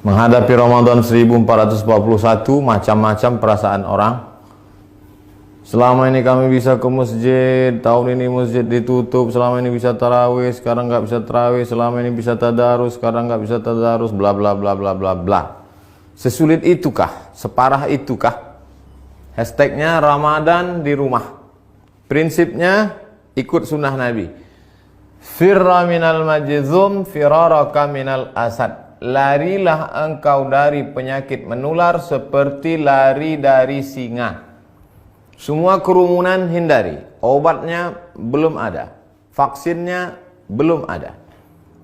Menghadapi Ramadan 1441, macam-macam perasaan orang. Selama ini kami bisa ke masjid, tahun ini masjid ditutup. Selama ini bisa tarawih, sekarang nggak bisa tarawih. Selama ini bisa tadarus, sekarang nggak bisa tadarus. Bla bla bla bla bla bla. Sesulit itukah? Separah itukah? Hashtagnya Ramadan di rumah. Prinsipnya ikut sunnah Nabi. Firra minal majzum firaraka minal asad. Larilah engkau dari penyakit menular seperti lari dari singa. Semua kerumunan hindari. Obatnya belum ada. Vaksinnya belum ada.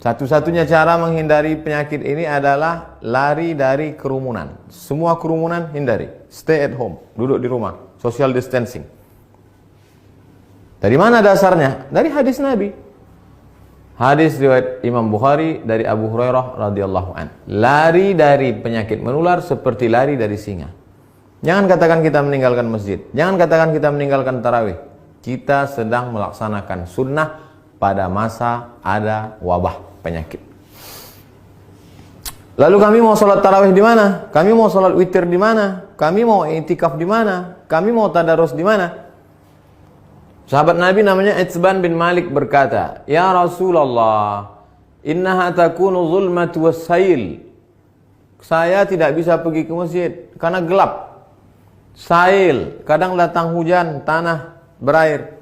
Satu-satunya cara menghindari penyakit ini adalah lari dari kerumunan. Semua kerumunan hindari. Stay at home. Duduk di rumah. Social distancing. Dari mana dasarnya? Dari hadis Nabi. Hadis riwayat Imam Bukhari dari Abu Hurairah radhiyallahu an. Lari dari penyakit menular seperti lari dari singa. Jangan katakan kita meninggalkan masjid. Jangan katakan kita meninggalkan tarawih. Kita sedang melaksanakan sunnah pada masa ada wabah penyakit. Lalu kami mau sholat tarawih di mana? Kami mau sholat witir di mana? Kami mau i'tikaf di mana? Kami mau tadarus di mana? Sahabat Nabi namanya Itsban bin Malik berkata, "Ya Rasulullah, innaha takunu zulmatu wassail." Saya tidak bisa pergi ke masjid karena gelap. Sail, kadang datang hujan, tanah berair.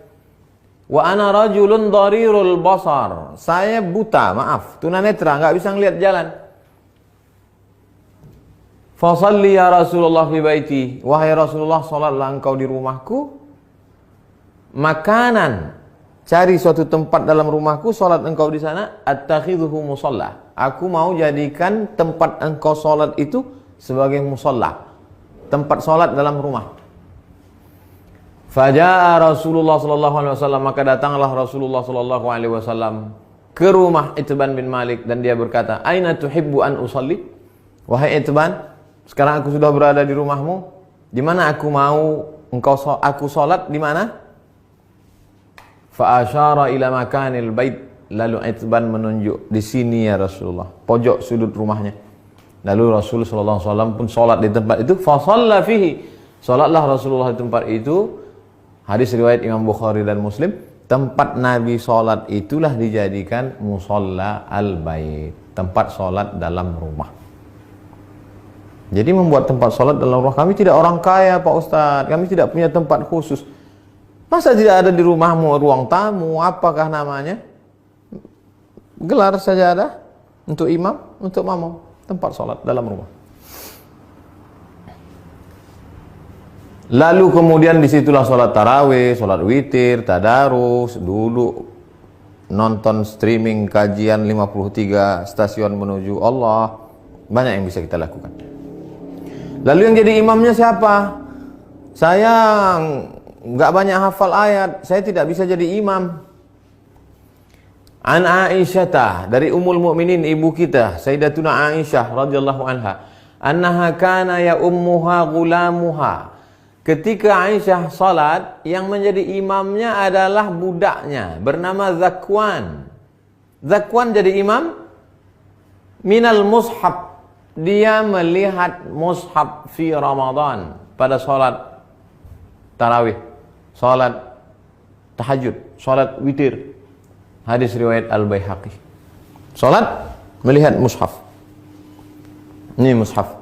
Wa ana rajulun dharirul basar. Saya buta, maaf, tunanetra, enggak bisa ngelihat jalan. Fa shalli ya Rasulullah fi baiti. Wahai Rasulullah, salatlah engkau di rumahku. Makanan, cari suatu tempat dalam rumahku, salat engkau di sana. Attakhidhuhu musalla. Aku mau jadikan tempat engkau salat itu sebagai musalla, tempat salat dalam rumah. Faja'a Rasulullah sallallahu alaihi wasallam, maka datanglah Rasulullah sallallahu alaihi wasallam ke rumah Itsban bin Malik dan dia berkata, "Aina tuhibbu an usalli?" Wahai Itsban, sekarang aku sudah berada di rumahmu. Di mana aku mau aku salat di mana? Fa asyara ila makanil bait. Lalu Itsban menunjuk, di sini ya Rasulullah, pojok sudut rumahnya. Lalu Rasul sallallahu alaihi wasallam pun salat di tempat itu. Fa shalla fihi. Salatlah Rasulullah di tempat itu. Hadis riwayat Imam Bukhari dan Muslim. Tempat Nabi salat itulah dijadikan musalla al-bait, tempat salat dalam rumah. Jadi membuat tempat salat dalam rumah. Kami tidak orang kaya, Pak Ustadz. Kami tidak punya tempat khusus. Masa tidak ada di rumahmu ruang tamu, apakah namanya? Gelar saja ada untuk imam, untuk makmum, tempat sholat dalam rumah. Lalu kemudian disitulah sholat tarawih, sholat witir, tadarus, dulu nonton streaming kajian 53 stasiun menuju Allah. Banyak yang bisa kita lakukan. Lalu yang jadi imamnya siapa? Saya nggak banyak hafal ayat, saya tidak bisa jadi imam. An Aisyah, dari Ummul Mukminin, ibu kita Sayyidatuna Aisyah radhiyallahu anha, annaha kana ya ummuha gulamuha. Ketika Aisyah salat, yang menjadi imamnya adalah budaknya bernama Zakwan. Zakwan jadi imam minal mushaf. Dia melihat mushaf fi Ramadan pada salat tarawih, salat tahajud, salat witir. Hadis riwayat Al-Baihaqi. Salat melihat mushaf. Ini mushaf.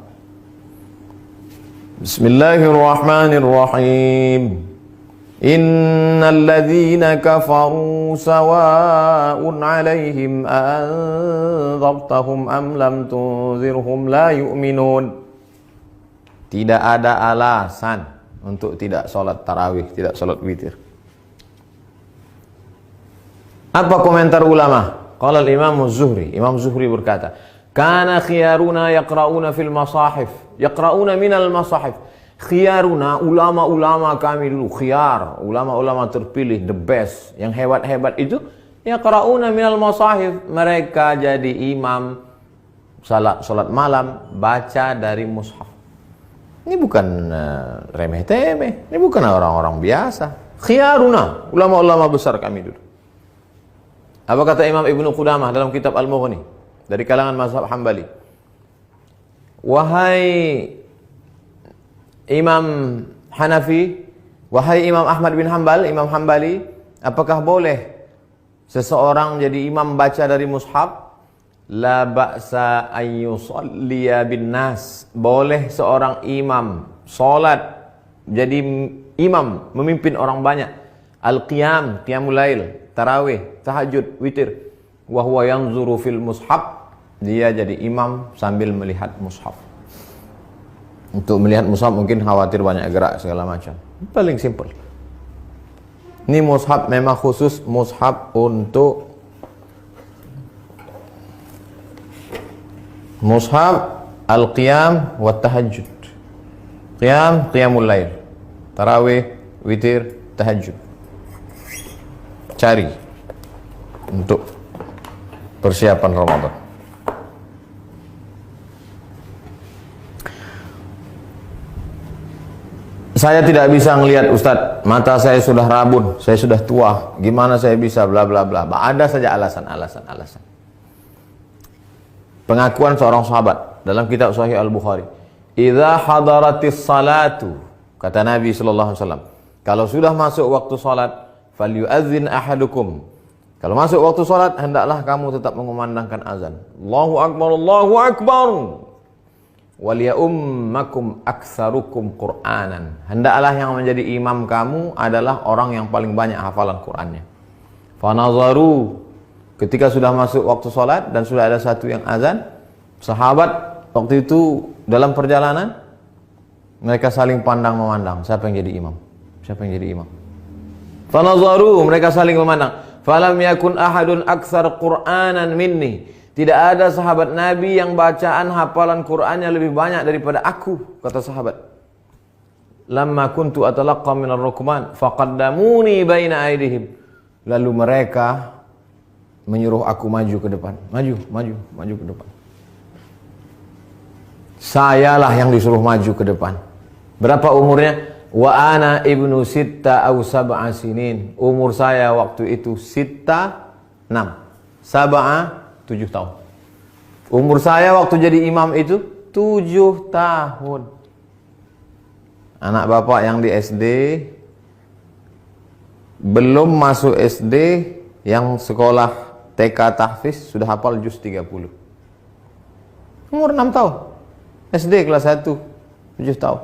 Bismillahirrahmanirrahim. Innal ladzina kafaru sawa'un 'alaihim anzartahum am lam tunzirhum la yu'minun. Tidak ada alasan untuk tidak sholat tarawih, tidak sholat witir. Apa komentar ulama? Qala al-Imam Az-Zuhri. Imam Zuhri berkata, "Kana khiyaruna yaqra'una fil masahif." Yaqra'una minal masahif. Khiyaruna, ulama-ulama kami dulu, khiyar, ulama-ulama terpilih, the best, yang hebat-hebat itu, yaqra'una minal masahif. Mereka jadi imam salat malam, baca dari mushaf. Ini bukan remeh-temeh, ini bukan orang-orang biasa. Khiyaruna, ulama-ulama besar kami dulu. Apa kata Imam Ibnu Qudamah dalam kitab Al-Mughni dari kalangan mazhab Hambali? wahai Imam Hanafi, wahai Imam Ahmad bin Hanbal, Imam Hambali, apakah boleh seseorang jadi imam baca dari mushaf? La ba'sa an yusalliya bin nas. Boleh seorang imam salat jadi imam memimpin orang banyak. Al-qiyam, qiyamul lail, tarawih, tahajud, witir. Wa huwa yanzuru fil mushaf. Dia jadi imam sambil melihat mushaf. Untuk melihat mushaf mungkin khawatir banyak gerak segala macam. Paling simple. Ini mushaf memang khusus mushaf untuk mushaf al-qiyam wa tahajud. Qiyam, qiyamul lail. Tarawih, witir, tahajud. Cari untuk persiapan Ramadan. Saya tidak bisa ngelihat Ustadz, mata saya sudah rabun, saya sudah tua, gimana saya bisa bla bla bla. Ada saja alasan. Pengakuan seorang sahabat dalam kitab Sahih Al-Bukhari. Idza hadaratis salatu, kata Nabi sallallahu alaihi wasallam, kalau sudah masuk waktu salat, falyu'adzin ahadukum. Kalau masuk waktu salat, hendaklah kamu tetap mengumandangkan azan. Allahu akbar, Allahu akbar. Waliyummakum aktsarukum Qur'anan. Hendaklah yang menjadi imam kamu adalah orang yang paling banyak hafalan Qur'annya. Fanazaru, ketika sudah masuk waktu salat dan sudah ada satu yang azan, sahabat waktu itu dalam perjalanan mereka saling pandang memandang, siapa yang jadi imam? Siapa yang jadi imam? Fanazaru, mereka saling memandang. Falam yakun ahadun aktsar Qur'anan minni. Tidak ada sahabat Nabi yang bacaan hafalan Qur'annya lebih banyak daripada aku, kata sahabat. Lamma kuntu atalaqqa minar rukman faqaddamuni baina aydihim. Lalu mereka menyuruh aku maju ke depan. Maju ke depan. Sayalah yang disuruh maju ke depan. Berapa umurnya? Wa ana ibnu sitta aw sab'a sinin. Umur saya waktu itu sitta 6. Sab'a 7 tahun. Umur saya waktu jadi imam itu 7 tahun. Anak bapak yang di SD, belum masuk SD, yang sekolah TK tahfiz sudah hafal juz 30. Umur 6 tahun. SD kelas 1, 7 tahun.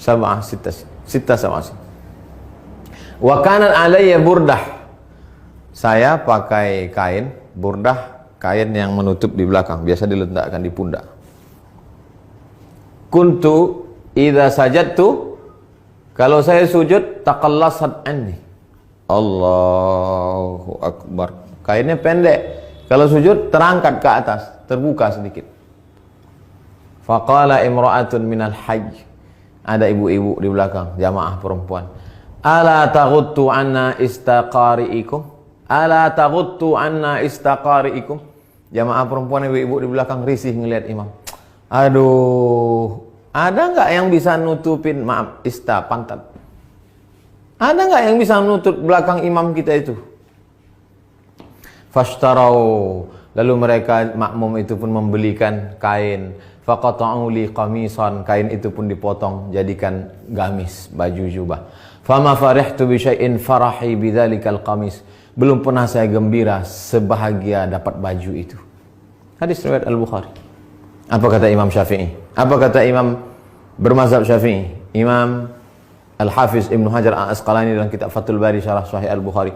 Sab'ah sitta sab'ah. Wa kana alayya burdah. Saya pakai kain burdah, kain yang menutup di belakang, biasa diletakkan di pundak. Kuntu idza sajadtu, kalau saya sujud, taqallasat anni. Allahu akbar. Kainnya pendek. Kalau sujud terangkat ke atas, terbuka sedikit. Faqala imra'atun minal hajj. Ada ibu-ibu di belakang, jamaah perempuan. Ala taghuttu anna istaqari'ikum? Ala taghuttu anna istaqari'ikum? Jamaah perempuan ibu-ibu di belakang risih ngelihat imam. Aduh, ada nggak yang bisa nutupin, maaf, pantat? Ada nggak yang bisa nutup belakang imam kita itu? Fashtarau, lalu mereka makmum itu pun membelikan kain. Faqata'u li qamisan, kain itu pun dipotong jadikan gamis, baju jubah. Fama farihtu bi syai'in farahi bidzalikal qamis. Belum pernah saya gembira sebahagia dapat baju itu. Hadis riwayat Al-Bukhari. Apa kata Imam Syafi'i? Apa kata Imam bermazhab Syafi'i? Imam Al-Hafiz Ibnu Hajar Al-Asqalani dalam kitab Fathul Bari Syarah Sahih Al-Bukhari.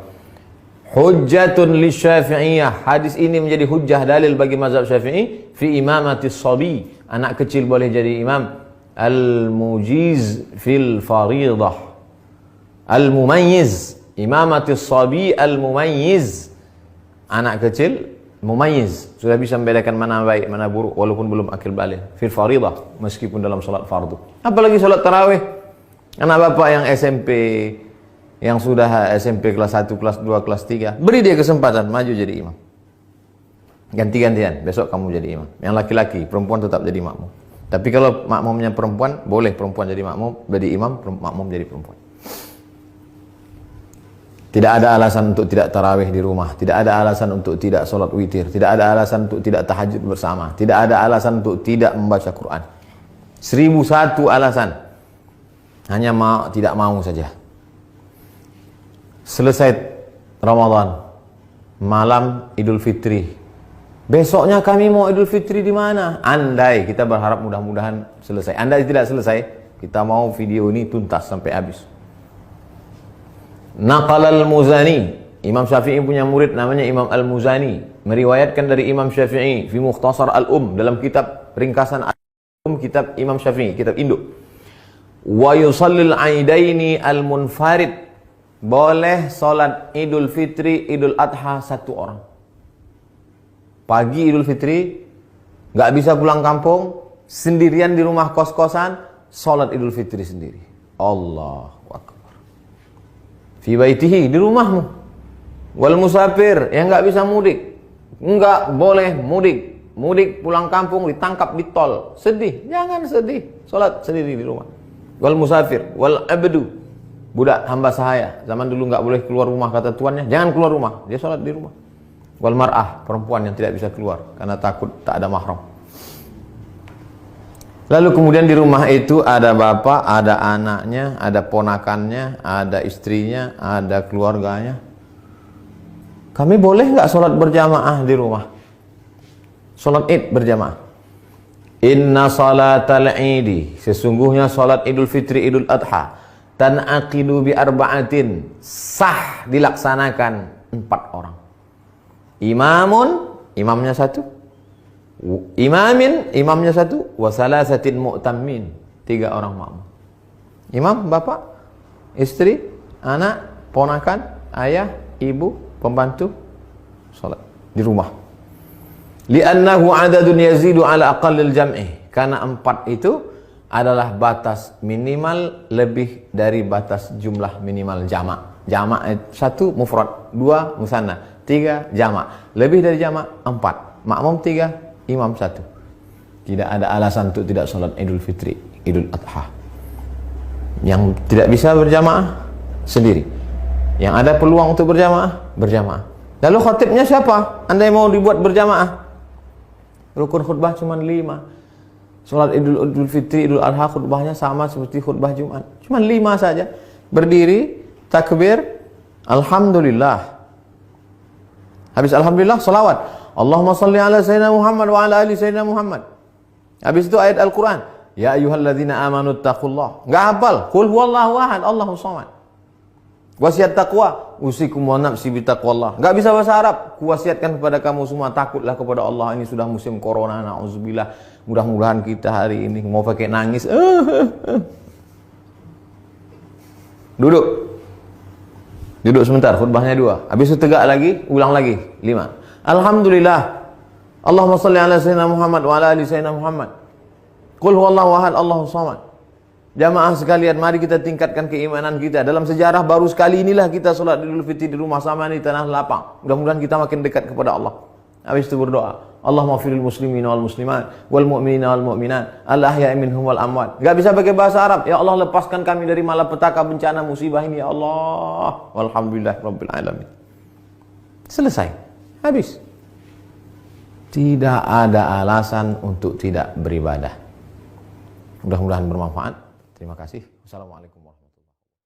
Hujjatun li Syafi'iyah. Hadis ini menjadi hujjah dalil bagi mazhab Syafi'i fi imamatis sabi. Anak kecil boleh jadi imam. Al-mujiz fil faridah. Al-mumayyiz. Imamatis sabi al-mumayyiz. Anak kecil mumayyiz, sudah bisa membedakan mana baik, mana buruk walaupun belum akil balik. Fil faridah, meskipun dalam salat fardu. Apalagi salat tarawih. Anak bapak yang SMP, yang sudah SMP kelas 1, kelas 2, kelas 3, beri dia kesempatan maju jadi imam. Ganti-gantian, besok kamu jadi imam. Yang laki-laki, perempuan tetap jadi makmum. Tapi kalau makmumnya perempuan, boleh perempuan jadi makmum, jadi imam, makmum jadi perempuan. Tidak ada alasan untuk tidak tarawih di rumah. Tidak ada alasan untuk tidak sholat witir. Tidak ada alasan untuk tidak tahajud bersama. Tidak ada alasan untuk tidak membaca Quran. 1001 alasan. Hanya tidak mau saja. Selesai Ramadan, malam Idul Fitri. Besoknya kami mau Idul Fitri di mana? Andai, kita berharap mudah-mudahan selesai. Andai tidak selesai, kita mau video ini tuntas sampai habis. Naqal al-Muzani, Imam Syafi'i punya murid namanya Imam al-Muzani, meriwayatkan dari Imam Syafi'i fi Mukhtasar al-Um, dalam kitab ringkasan al-Um, kitab Imam Syafi'i, kitab induk. Wa yusallil aidaini al-munfarid, boleh salat Idul Fitri, Idul Adha satu orang. Pagi Idul Fitri, nggak bisa pulang kampung, sendirian di rumah kos-kosan, salat Idul Fitri sendiri. Allahu Akbar. Fi baitihi, di rumahmu. Wal musafir, yang nggak bisa mudik, nggak boleh mudik. Mudik pulang kampung ditangkap di tol, sedih. Jangan sedih, salat sendiri di rumah. Wal musafir, wal abdu, budak hamba sahaya. Zaman dulu nggak boleh keluar rumah, kata tuannya, jangan keluar rumah, dia salat di rumah. Wal mar'ah, perempuan yang tidak bisa keluar karena takut tak ada mahram. Lalu kemudian di rumah itu ada bapak, ada anaknya, ada ponakannya, ada istrinya, ada keluarganya. Kami boleh nggak sholat berjamaah di rumah? Sholat Id berjamaah. Inna salatal idi, sesungguhnya sholat Idul Fitri, Idul Adha, tan'aqidu bi arba'atin, sah dilaksanakan 4 orang. Imamun, imamnya 1. Imamin, imamnya 1, wa salasatin mu'tammin, 3 orang makmum. Imam, bapak, istri, anak, ponakan, ayah, ibu, pembantu, salat di rumah. Li'annahu adadun yazidu ala aqallil jam'i, karena 4 itu adalah batas minimal lebih dari batas jumlah minimal jamak. Jamak 1 mufrad, 2 musanna, 3 jamak. Lebih dari jamak 4, makmum 3, imam 1. Tidak ada alasan untuk tidak sholat Idul Fitri, Idul Adha. Yang tidak bisa berjamaah sendiri. Yang ada peluang untuk berjamaah, berjamaah. Lalu khatibnya siapa? Andai mau dibuat berjamaah, rukun khutbah cuma 5. Sholat Idul Fitri, Idul Adha khutbahnya sama seperti khutbah Jumat, cuma 5 saja. Berdiri, takbir, alhamdulillah. Habis alhamdulillah, salawat. Allahumma salli ala sayyidina Muhammad wa ala ali sayyidina Muhammad. Habis itu ayat Al-Quran. Ya ayyuhalladzina amanu taqullah. Enggak hafal. Qul huwallahu ahad, Allahus samad. Wasiat taqwa, usikum wa nafsi bitaqwallah. Enggak bisa bahasa Arab. Kuwasiatkan kepada kamu semua, takutlah kepada Allah. Ini sudah musim corona, na'udzubillah. Mudah-mudahan kita hari ini mau pakai nangis. Duduk. Duduk sebentar, khutbahnya 2. Habis itu tegak lagi, ulang lagi 5. Alhamdulillah. Allahumma salli ala sayyidina Muhammad wa ala ali sayyidina Muhammad. Qul huwallahu ahad, Allahus samad. Jamaah sekalian, mari kita tingkatkan keimanan kita. Dalam sejarah baru sekali inilah kita salat Idul Fitri di rumah sama di tanah lapang. Mudah-mudahan kita makin dekat kepada Allah. Habis itu berdoa, Allahumma firil muslimin wal muslimat wal mu'minina wal mu'minat al ahya'i minhum wal amwat. Enggak bisa pakai bahasa Arab. Ya Allah, lepaskan kami dari malapetaka, bencana, musibah ini ya Allah. Walhamdulillahirabbil alamin. Selesai. Habis. Tidak ada alasan untuk tidak beribadah. Mudah-mudahan bermanfaat. Terima kasih. Wassalamualaikum.